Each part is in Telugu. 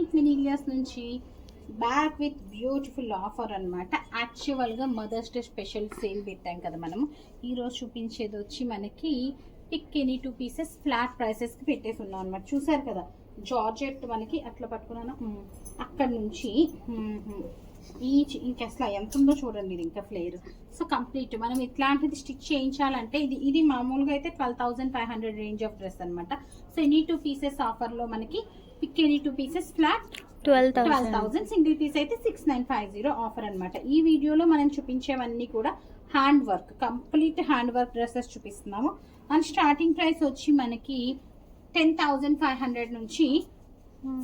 యూనిక్ మినీలియాస్ నుంచి బ్యాక్ విత్ బ్యూటిఫుల్ ఆఫర్ అనమాట. యాక్చువల్గా మదర్స్ డే స్పెషల్ సేల్ పెట్టాం కదా మనము. ఈరోజు చూపించేది వచ్చి మనకి పిక్ ఎనీ 2 పీసెస్ ఫ్లాట్ ప్రైసెస్కి పెట్టేసి ఉన్నాం అనమాట. చూసారు కదా జార్జెట్ మనకి అట్లా పట్టుకున్నాను. అక్కడ నుంచి ఇంకా అసలు ఎంత ఉందో చూడండి. ఇది ఇంకా ఫ్లేర్. సో కంప్లీట్ మనం ఇట్లాంటిది స్టిచ్ చేయించాలంటే ఇది మామూలుగా అయితే 12,500 రేంజ్ ఆఫ్ డ్రెస్ అనమాట. సో ఎనీ 2 పీసెస్ ఆఫర్లో మనకి pick any 2 pieces flat 12,000, single piece అయితే 6,950 ఆఫర్ అనమాట. ఈ వీడియోలో మనం చూపించేవన్నీ కూడా hand work, complete hand work dresses చూపిస్తున్నాము. అండ్ స్టార్టింగ్ ప్రైస్ వచ్చి మనకి 10,500 నుంచి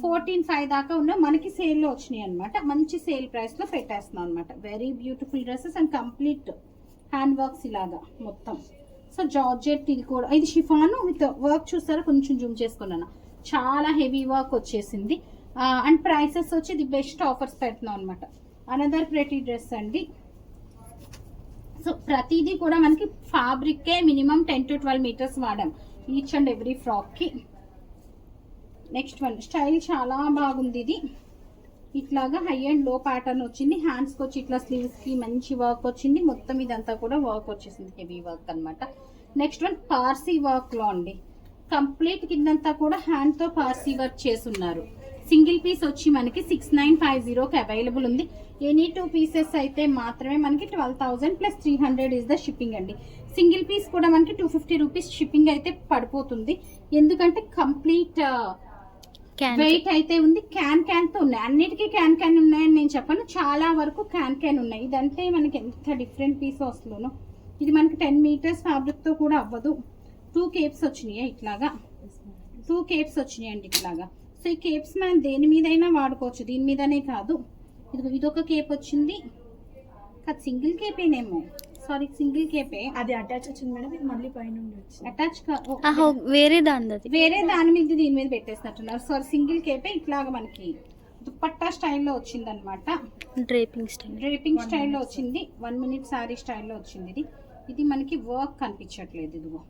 14,500 దాకా ఉన్న మనకి సేల్లో వచ్చినాయి అనమాట. మంచి సేల్ ప్రైస్ లో పెట్టేస్తున్నాం అనమాట. Very beautiful dresses and complete hand works ఇలాగా మొత్తం. సో జార్జెట్ ఇది కూడా, ఇది షిఫాన్ విత్ వర్క్ చూస్తారా, కొంచెం జూమ్ చేసుకున్నాను. చాలా హెవీ వర్క్ వచ్చేసింది. అండ్ ప్రైసెస్ వచ్చి ఇది బెస్ట్ ఆఫర్స్ పెడుతున్నాం అనమాట. అనదర్ ప్రెటీ డ్రెస్ అండి. సో ప్రతిదీ కూడా మనకి ఫ్యాబ్రిక్కే మినిమం 10 to 12 మీటర్స్ వాడాం ఈచ్ అండ్ ఎవ్రీ ఫ్రాక్ కి. నెక్స్ట్ వన్ స్టైల్ చాలా బాగుంది. ఇది ఇట్లాగా హై అండ్ లో ప్యాటర్న్ వచ్చింది. హ్యాండ్స్ కి వచ్చి ఇట్లా స్లీవ్స్ కి మంచి వర్క్ వచ్చింది. మొత్తం ఇదంతా కూడా వర్క్ వచ్చేసింది, హెవీ వర్క్ అనమాట. నెక్స్ట్ వన్ పార్సీ వర్క్ లో అండి. కంప్లీట్ కిందంతా కూడా హ్యాండ్ తో పార్సీ వర్క్ చేసున్నారు. సింగిల్ పీస్ వచ్చి మనకి 6,950కి అవైలబుల్ ఉంది. ఎనీ 2 పీసెస్ అయితే మాత్రమే మనకి 12,000 ప్లస్ 300 ఇస్ ద షిప్పింగ్ అండి. సింగిల్ పీస్ కూడా మనకి 250 రూపీస్ షిప్పింగ్ అయితే పడిపోతుంది. ఎందుకంటే కంప్లీట్ వెయిట్ అయితే ఉంది. క్యాన్ తో ఉన్నాయి, అన్నిటికీ క్యాన్ ఉన్నాయని నేను చెప్పను, చాలా వరకు క్యాన్ ఉన్నాయి. ఇదంటే మనకి ఎంత డిఫరెంట్ పీస్ వస్తుందో. ఇది మనకి 10 మీటర్స్ ఫ్యాబ్రిక్ తో కూడా అవ్వదు. 2 కేప్స్ వచ్చినాయి ఇట్లాగా, 2 కేప్స్ వచ్చినాయి అండి ఇట్లాగా. సో ఈ కేప్స్ మనం దేని మీదైనా వాడుకోవచ్చు, దీని మీదనే కాదు. ఇదొక కేప్ వచ్చింది కాదు, సింగిల్ కేపేనేమో, సారీ సింగిల్ కేపే. అది అటాచ్ వచ్చింది మేడం, ఇది మళ్ళీ పైన అటాచ్ వేరే దాని మీద దీని మీద పెట్టేసినట్టున్నారు. Sorry single కేపే. ఇట్లాగా మనకి దుపట్టా స్టైల్లో వచ్చింది అనమాట. డ్రేపింగ్ స్టైల్లో వచ్చింది. 1 మినిట్ సారీ స్టైల్లో వచ్చింది. ఇది మనకి వర్క్ కనిపించట్లేదు. ఇదిగో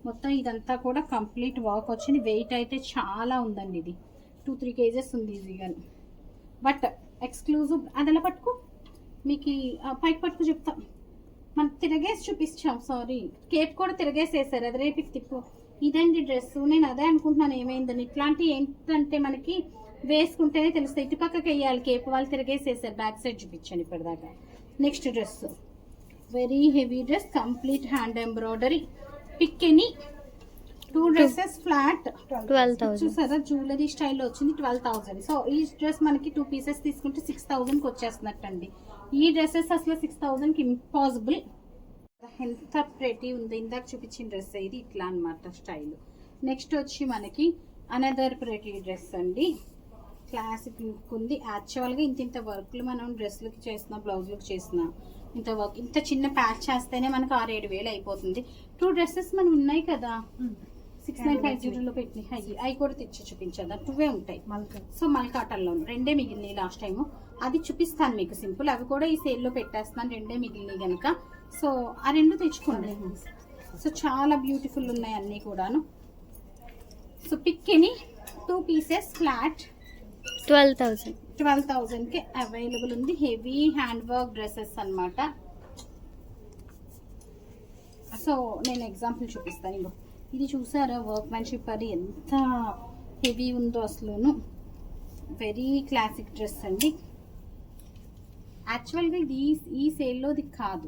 మొత్తం ఇదంతా కూడా కంప్లీట్ వర్క్ వచ్చింది. వెయిట్ అయితే చాలా ఉందండి. ఇది 2-3 కేజెస్ ఉంది ఈజీగా. But exclusive. అది ఎలా పట్టుకో, మీకు పైకి పట్టుకు చెప్తా. మనం తిరగేసి చూపించాం. సారీ కేప్ కూడా తిరగేసేసారు. అది రేపు తిప్పు. ఇదండి డ్రెస్. నేను అదే అనుకుంటున్నాను ఏమైందని. ఇట్లాంటి ఏంటంటే మనకి వేసుకుంటేనే తెలుస్తాయి. ఇటుపక్కకి వేయాలి కేప్, వాళ్ళు తిరగేసేసారు. బ్యాక్ సైడ్ చూపించాను ఇప్పటిదాకా. Next dress very heavy dress, complete hand embroidery. Pick any 2 dresses flat 12,000. చూసారా జ్యువెలరీ స్టైల్లో వచ్చింది 12,000. సో ఈ డ్రెస్ మనకి 2 పీసెస్ తీసుకుంటే 6,000కి వచ్చేస్తున్నట్టండి. ఈ డ్రెస్సెస్ అసలు 6,000కి ఇంపాసిబుల్. ఎంత ప్రెటీ ఉంది. ఇందాక చూపించిన డ్రెస్ ఇది ఇట్లా అనమాట స్టైల్. నెక్స్ట్ వచ్చి మనకి అనదర్ ప్రెటీ డ్రెస్ అండి. క్లాసిక్ లుక్ ఉంది. యాక్చువల్గా ఇంత వర్క్లు మనం డ్రెస్లకి చేసిన, బ్లౌజ్లకు చేసిన, ఇంత వర్క్ ఇంత చిన్న ప్యాచ్ చేస్తేనే మనకు 6-7 వేలు అయిపోతుంది. 2 డ్రెస్సెస్ మనం ఉన్నాయి కదా 6,950లో పెట్టినాయి. అవి కూడా తెచ్చి చూపించదా. 2 ఉంటాయి. సో మల్కాటల్లో 2 మిగిలినాయి లాస్ట్ టైం. అది చూపిస్తాను మీకు సింపుల్. అవి కూడా ఈ సేల్లో పెట్టేస్తున్నాను. 2 మిగిలినాయి కనుక. సో ఆ 2 తెచ్చుకోండి. సో చాలా బ్యూటిఫుల్ ఉన్నాయి అన్నీ కూడాను. So pick any 2 pieces flat 12,000కి అవైలబుల్ ఉంది. హెవీ హ్యాండ్ వర్క్ డ్రెస్సెస్ అనమాట. సో నేను ఎగ్జాంపుల్ చూపిస్తాను. ఇంకో ఇది చూసారా వర్క్ మ్యాన్షిప్ అది ఎంత హెవీ ఉందో అసలును. వెరీ క్లాసిక్ డ్రెస్ అండి. యాక్చువల్గా ఇది ఈ సేల్లో ఇది కాదు,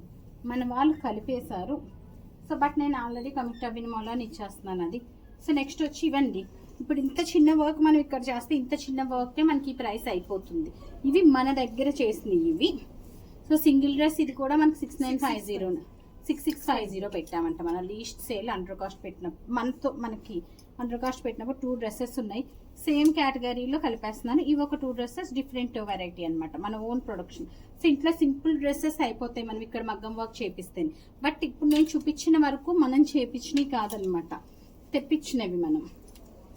మన వాళ్ళు కలిపేశారు. సో బట్ నేను ఆల్రెడీ కమిట్ అవ్విన మూలాన్ని ఇచ్చేస్తున్నాను అది. సో నెక్స్ట్ వచ్చి ఇవ్వండి. ఇప్పుడు ఇంత చిన్న వర్క్ మనం ఇక్కడ చేస్తే ఇంత చిన్న వర్కే మనకి ఈ ప్రైస్ అయిపోతుంది. ఇవి మన దగ్గర చేసినవి ఇవి. సో సింగిల్ డ్రెస్ ఇది కూడా మనకి 6,650 పెట్టామంట. మన లీస్ట్ సేల్ అండర్ కాస్ట్ మనకి అండర్ కాస్ట్ పెట్టినప్పుడు 2 డ్రెస్సెస్ ఉన్నాయి. సేమ్ కేటగిరీలో కలిపేస్తున్నాను. ఇవి ఒక 2 డ్రెస్సెస్ డిఫరెంట్ వెరైటీ అనమాట, మన ఓన్ ప్రొడక్షన్. సో ఇంట్లో సింపుల్ డ్రెస్సెస్ అయిపోతాయి మనం ఇక్కడ మగ్గం వర్క్ చేపిస్తేనే. బట్ ఇప్పుడు నేను చూపించిన వరకు మనం చేపించినవి కాదనమాట, తెప్పించినవి మనం.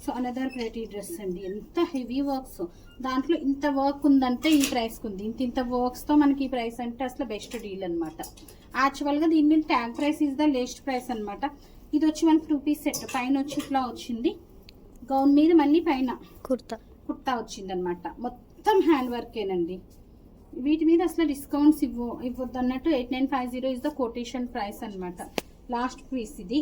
సో అనదర్ ప్రెటీ డ్రెస్ అండి. ఎంత హెవీ వర్క్స్, దాంట్లో ఇంత వర్క్ ఉందంటే ఈ ప్రైస్కి ఉంది. ఇంత వర్క్స్తో మనకి ఈ ప్రైస్ అంటే అసలు బెస్ట్ డీల్ అనమాట. యాక్చువల్గా దీని మీద tag price is the least price అనమాట. ఇది వచ్చి మనకి 2 పీస్ సెట్. పైన వచ్చి ఇట్లా వచ్చింది, గౌన్ మీద మళ్ళీ పైన కుర్తా వచ్చిందనమాట. మొత్తం హ్యాండ్ వర్కేనండి. వీటి మీద అసలు డిస్కౌంట్స్ ఇవ్వద్దు అన్నట్టు 8950 ఇస్ ద కొటేషన్ ప్రైస్ అనమాట. లాస్ట్ పీస్ ఇది.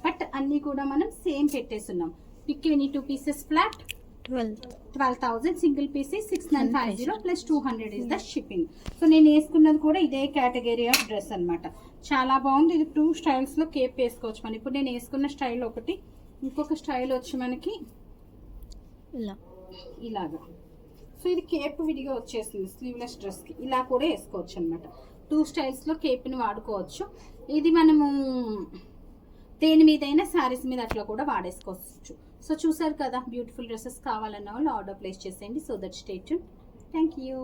బట్ అన్నీ కూడా మనం సేమ్ పెట్టేస్తున్నాం. Pick any 2 pieces flat 12,000, single piece 6950 plus 200 is the shipping. So నేను వేసుకున్నది కూడా ఇదే కేటగిరీ ఆఫ్ డ్రెస్ అనమాట. చాలా బాగుంది. ఇది 2 స్టైల్స్లో కేప్ వేసుకోవచ్చు మనం. ఇప్పుడు నేను వేసుకున్న స్టైల్ ఒకటి, ఇంకొక స్టైల్ వచ్చి మనకి ఇలాగా. సో ఇది కేప్ విడిగా వచ్చేస్తుంది స్లీవ్లెస్ డ్రెస్కి. ఇలా కూడా వేసుకోవచ్చు అనమాట. 2 స్టైల్స్లో కేప్ని వాడుకోవచ్చు. ఇది మనము దేని మీదైనా శారీస్ మీద అట్లా కూడా వాడేసుకోవచ్చు. సో చూసారు కదా, బ్యూటిఫుల్ డ్రెస్సెస్ కావాలన్న వాళ్ళు ఆర్డర్ ప్లేస్ చేసేయండి. So that stay tune. Thank you.